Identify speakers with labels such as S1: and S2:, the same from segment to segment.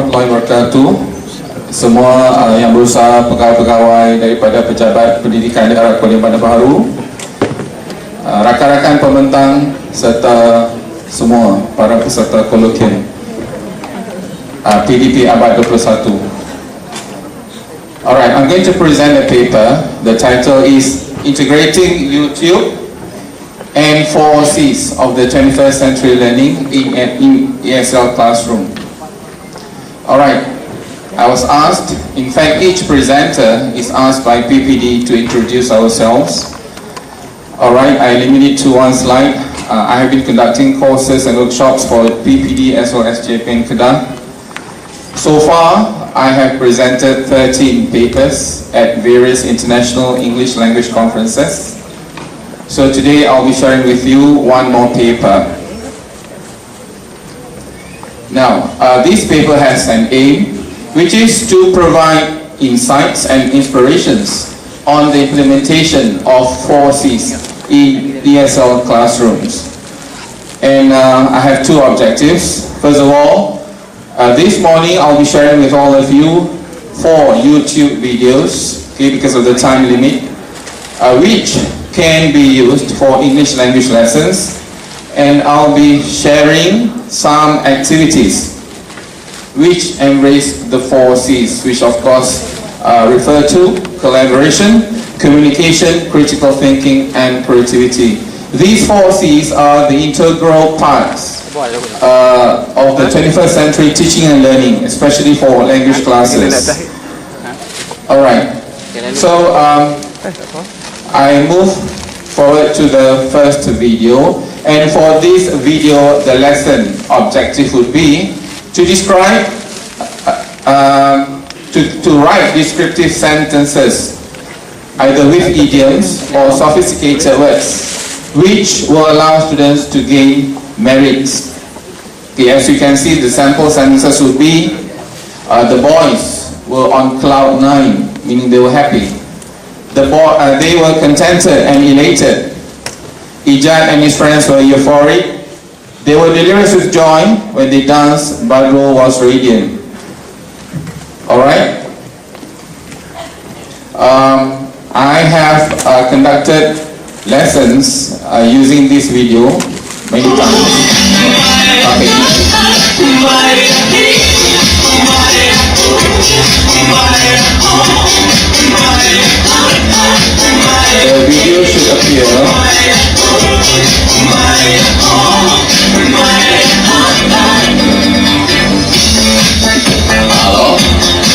S1: warahmatullahi wabarakatuh. Semua yang berusaha, pegawai-pegawai daripada pejabat pendidikan daerah Kuala Bandar Baharu, rakan-rakan pembentang serta semua para peserta kolokium PDP Abad 21. Alright, I'm going to present a paper. The title is Integrating YouTube and 4 C's of the 21st Century Learning in ESL Classroom. Alright, I was asked, in fact each presenter is asked by PPD to introduce ourselves. Alright, I limit it to one slide. I have been conducting courses and workshops for PPD as well as JPN Kedah. So far, I have presented 13 papers at various international English language conferences. So today I'll be sharing with you one more paper. Now, this paper has an aim, which is to provide insights and inspirations on the implementation of 4 C's in ESL classrooms. And I have 2 objectives. First of all, this morning I'll be sharing with all of you 4 YouTube videos, okay, because of the time limit, which can be used for English language lessons, and I'll be sharing some activities which embrace the 4 C's, which of course refer to collaboration, communication, critical thinking, and creativity. These 4 C's are the integral parts of the 21st century teaching and learning, especially for language classes. Alright, so I move forward to the first video, and for this video the lesson objective would be to describe, to write descriptive sentences either with idioms or sophisticated words, which will allow students to gain merits. Okay, as you can see, the sample sentences would be, the boys were on cloud 9, meaning they were happy. They were contented and elated. Ijat and his friends were euphoric. They were delirious with joy when they danced. Badrul was radiant. Alright? I have conducted lessons using this video many times. The video should appear.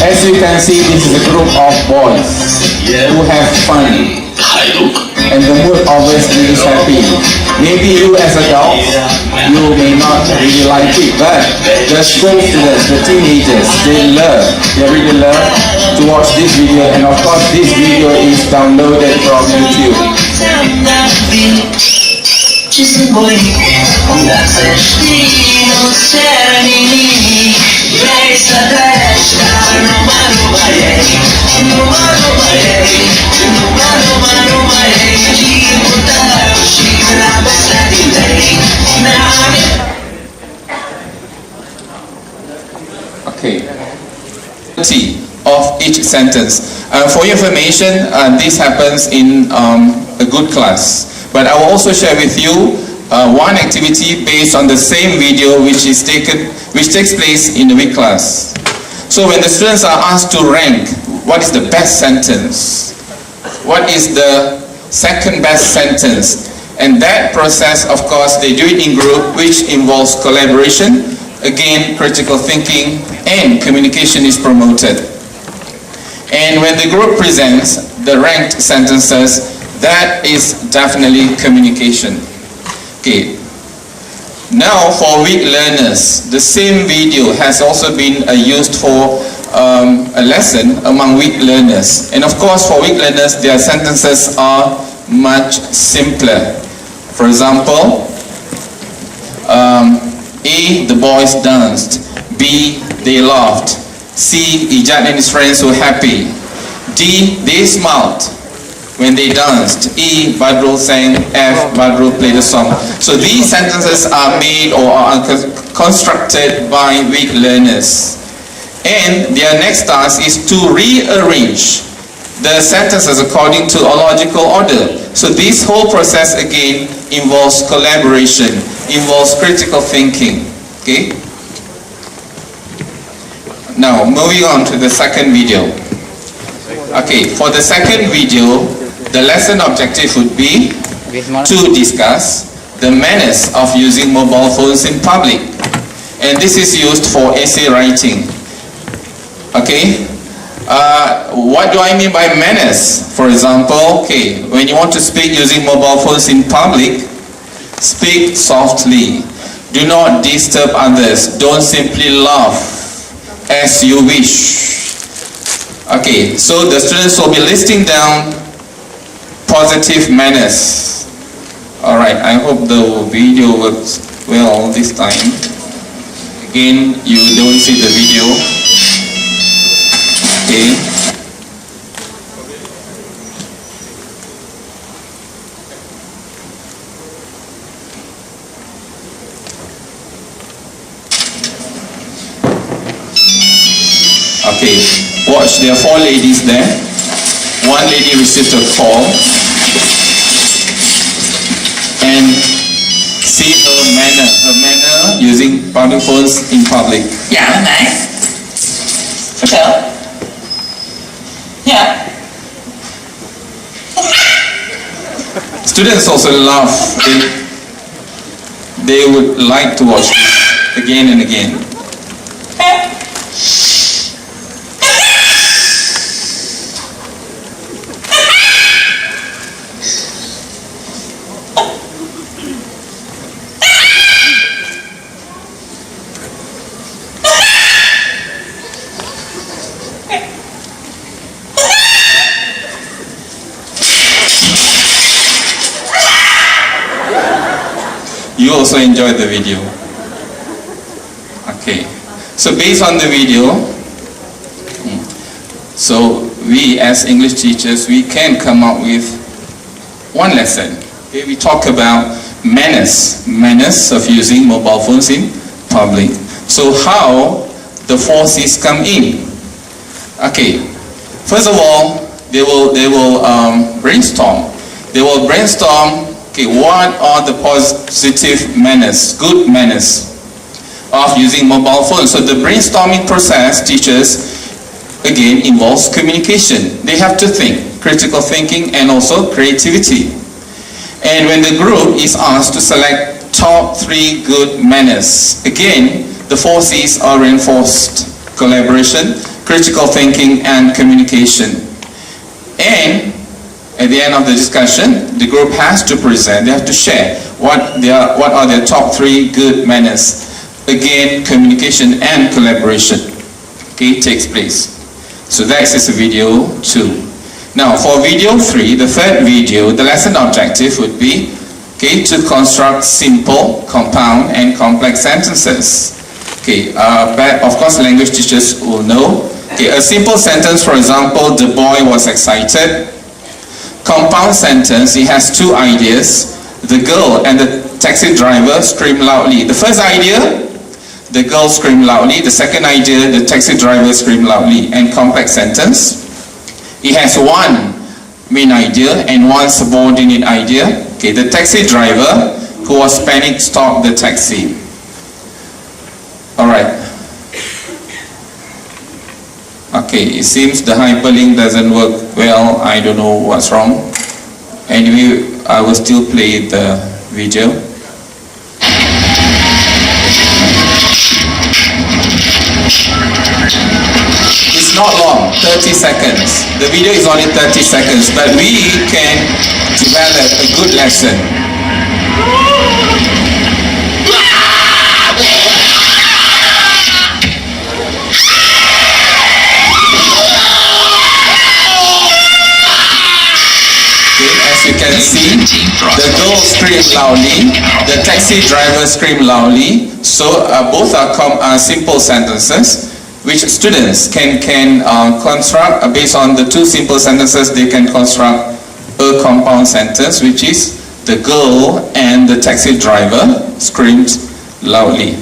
S1: As you can see, this is a group of boys who have fun, and the mood obviously is happy. Maybe you as adults, you may not really like it, but the school students, the teenagers, they really love to watch this video, and of course this video is downloaded from YouTube. Okay. Of each sentence. For your information, this happens in a good class. But I will also share with you one activity based on the same video which takes place in the week class. So when the students are asked to rank what is the best sentence, what is the second best sentence, and that process, of course, they do it in group, which involves collaboration, again, critical thinking, and communication is promoted. And when the group presents the ranked sentences, that is definitely communication. Okay. Now for weak learners, the same video has also been used for a lesson among weak learners. And of course for weak learners, their sentences are much simpler. For example, A, the boys danced. B, they laughed. C, Ijat and his friends were happy. D, they smiled when they danced. E, Badrul sang. F, Badrul played a song. So these sentences are made or are constructed by weak learners. And their next task is to rearrange the sentences according to a logical order. So this whole process again involves collaboration, involves critical thinking. Okay? Now moving on to the second video. Okay, for the second video, the lesson objective would be to discuss the manners of using mobile phones in public. And this is used for essay writing. Okay? What do I mean by manners? For example, okay, when you want to speak using mobile phones in public, speak softly. Do not disturb others. Don't simply laugh as you wish. Okay, so the students will be listing down positive manners. Alright, I hope the video works well this time. Again, you don't see the video. Okay. Okay, watch, there are 4 ladies there. One lady received a call and see her manner using public phones in public.
S2: Yeah, nice. Hotel. Yeah.
S1: Students also laugh. They would like to watch this again and again. You also enjoyed the video. Okay, so based on the video, so we as English teachers, we can come up with one lesson. Okay, we talk about manners of using mobile phones in public. So how the 4 C's come in? Okay, first of all, they will brainstorm. They will brainstorm. Okay, what are the positive manners, good manners of using mobile phones? So the brainstorming process, teachers, again, involves communication. They have to think, critical thinking and also creativity. And when the group is asked to select top 3 good manners, again, the 4 C's are reinforced: collaboration, critical thinking and communication. And at the end of the discussion, the group has to present, they have to share what are their top 3 good manners. Again, communication and collaboration, okay, takes place. So that is video 2. Now for video 3, the third video, the lesson objective would be, okay, to construct simple, compound and complex sentences. Okay, but of course language teachers will know. Okay, a simple sentence, for example, the boy was excited. Compound sentence, it has 2 ideas. The girl and the taxi driver scream loudly. The first idea, the girl screamed loudly. The second idea, the taxi driver screamed loudly. And complex sentence, it has 1 main idea and 1 subordinate idea. Okay, the taxi driver who was panicked stopped the taxi. Alright. Okay, it seems the hyperlink doesn't work well. I don't know what's wrong. Anyway, I will still play the video. It's not long, 30 seconds. The video is only 30 seconds, but we can develop a good lesson. You can see the girl screams loudly, the taxi driver screams loudly. So both are simple sentences which students can construct based on the 2 simple sentences. They can construct a compound sentence, which is the girl and the taxi driver screamed loudly.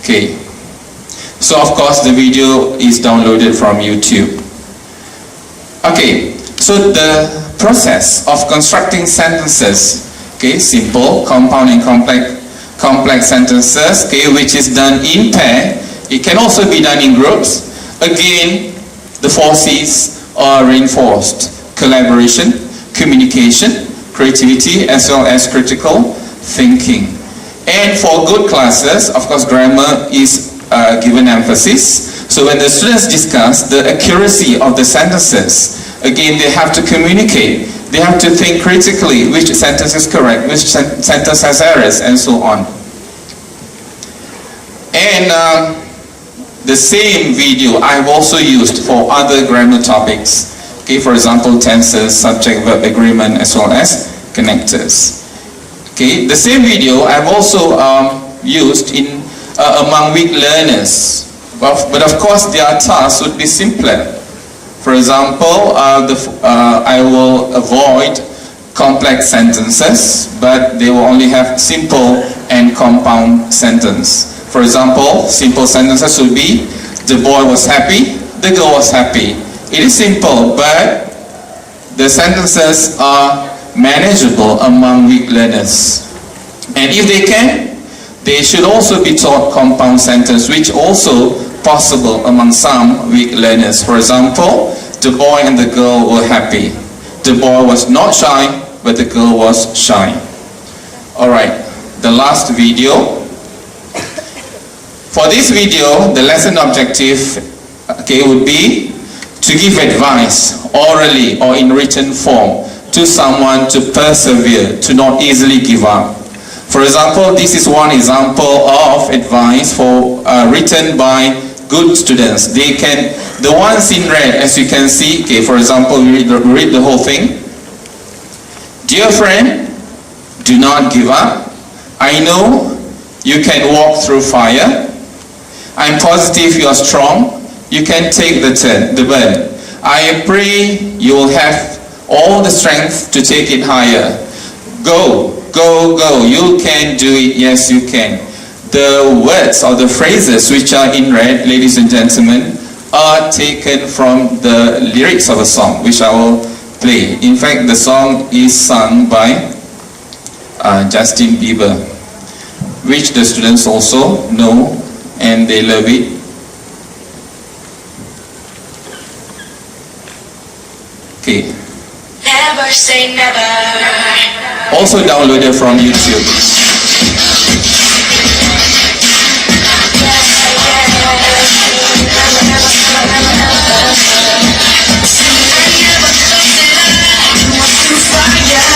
S1: Okay. So of course the video is downloaded from YouTube. Okay. So the process of constructing sentences, okay, simple, compound and complex sentences, okay, which is done in pair. It can also be done in groups. Again, the 4 C's are reinforced: collaboration, communication, creativity, as well as critical thinking. And for good classes, of course, grammar is given emphasis. So when the students discuss the accuracy of the sentences, again, they have to communicate. They have to think critically which sentence is correct, which sentence has errors, and so on. And the same video I have also used for other grammar topics. Okay, for example, tenses, subject, verb, agreement, as well as connectors. Okay, the same video I have also used in among weak learners. But of course, their tasks would be simpler. For example, I will avoid complex sentences, but they will only have simple and compound sentence. For example, simple sentences would be: the boy was happy, the girl was happy. It is simple, but the sentences are manageable among weak learners. And if they can, they should also be taught compound sentence, which also possible among some weak learners. For example, the boy and the girl were happy. The boy was not shy, but the girl was shy. Alright, the last video. For this video, the lesson objective, okay, would be to give advice orally or in written form to someone to persevere, to not easily give up. For example, this is one example of advice for written by good students. They can, the ones in red, as you can see, okay, for example, we read the whole thing. Dear friend, do not give up. I know you can walk through fire. I'm positive you are strong. You can take the burn. I pray you will have all the strength to take it higher. Go, go, go. You can do it. Yes, you can. The words or the phrases which are in red, ladies and gentlemen, are taken from the lyrics of a song, which I will play. In fact, the song is sung by Justin Bieber, which the students also know and they love it. Okay.
S3: Never say never.
S1: Also downloaded from YouTube.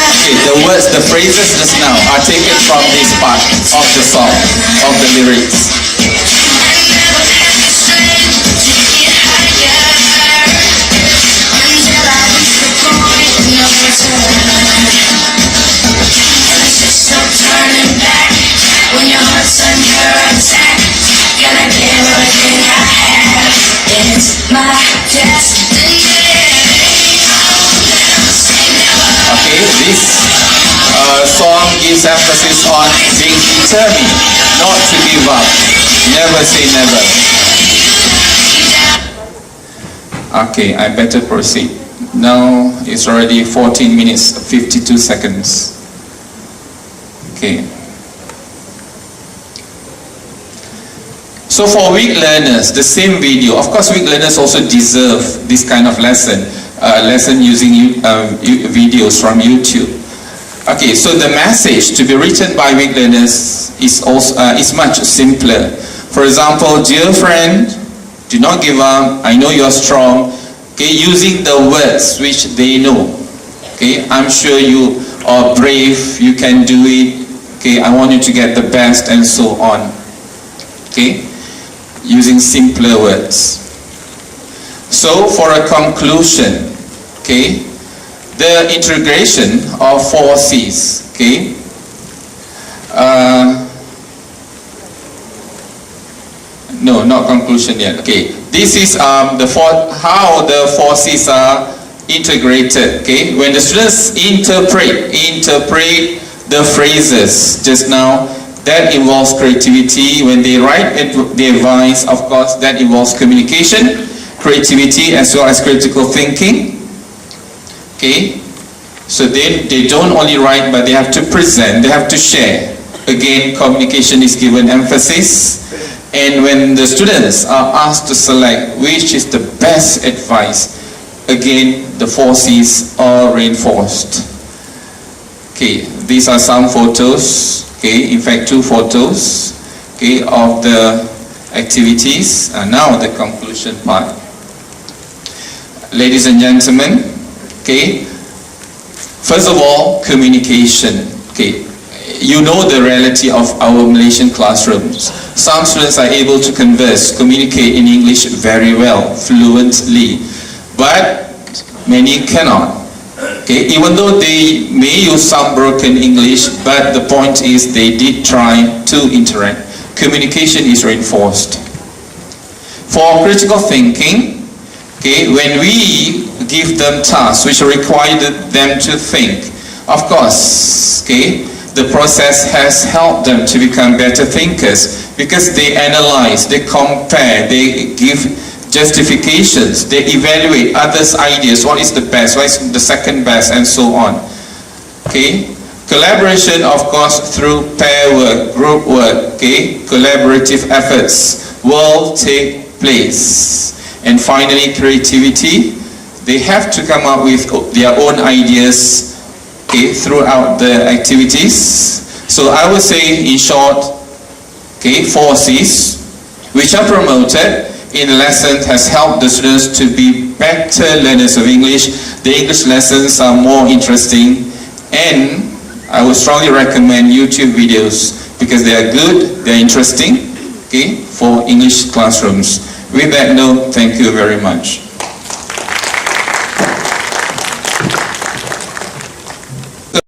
S1: Okay, the words, the phrases just now are taken from this part of the song, of the lyrics. Okay, this song gives emphasis on being determined, not to give up. Never say never. Okay, I better proceed. Now it's already 14 minutes, 52 seconds. Okay. So for weak learners, the same video. Of course, weak learners also deserve this kind of lesson using videos from YouTube. Okay, so the message to be written by weak learners is also is much simpler. For example, dear friend, do not give up. I know you are strong. Okay, using the words which they know. Okay, I'm sure you are brave. You can do it. Okay, I want you to get the best, and so on. Okay, using simpler words. So for a conclusion, okay, the integration of 4 C's, okay, no, not conclusion yet. Okay, this is how the 4 C's are integrated. Okay, when the students interpret the phrases just now, that involves creativity. When they write the advice, of course, that involves communication, creativity, as well as critical thinking. Okay, so then they don't only write, but they have to present, they have to share. Again, communication is given emphasis. And when the students are asked to select which is the best advice, again, the 4 C's are reinforced. Okay, these are some photos, okay, in fact 2 photos, okay, of the activities. And now the conclusion part. Ladies and gentlemen, okay, first of all, communication. Okay, you know the reality of our Malaysian classrooms. Some students are able to converse, communicate in English very well, fluently, but many cannot. Okay, even though they may use some broken English, but the point is they did try to interact. Communication is reinforced. For critical thinking, okay, when we give them tasks which require them to think, of course, okay, the process has helped them to become better thinkers because they analyze, they compare, they give justifications, they evaluate others' ideas, what is the best, what is the second best, and so on. Okay, collaboration, of course, through pair work, group work, okay, collaborative efforts will take place. And finally, creativity, they have to come up with their own ideas, okay, throughout the activities. So I would say, in short, okay, 4 C's, which are promoted in the lesson, has helped the students to be better learners of English. The English lessons are more interesting, and I would strongly recommend YouTube videos because they are good, they are interesting, okay, for English classrooms. With that note, thank you very much.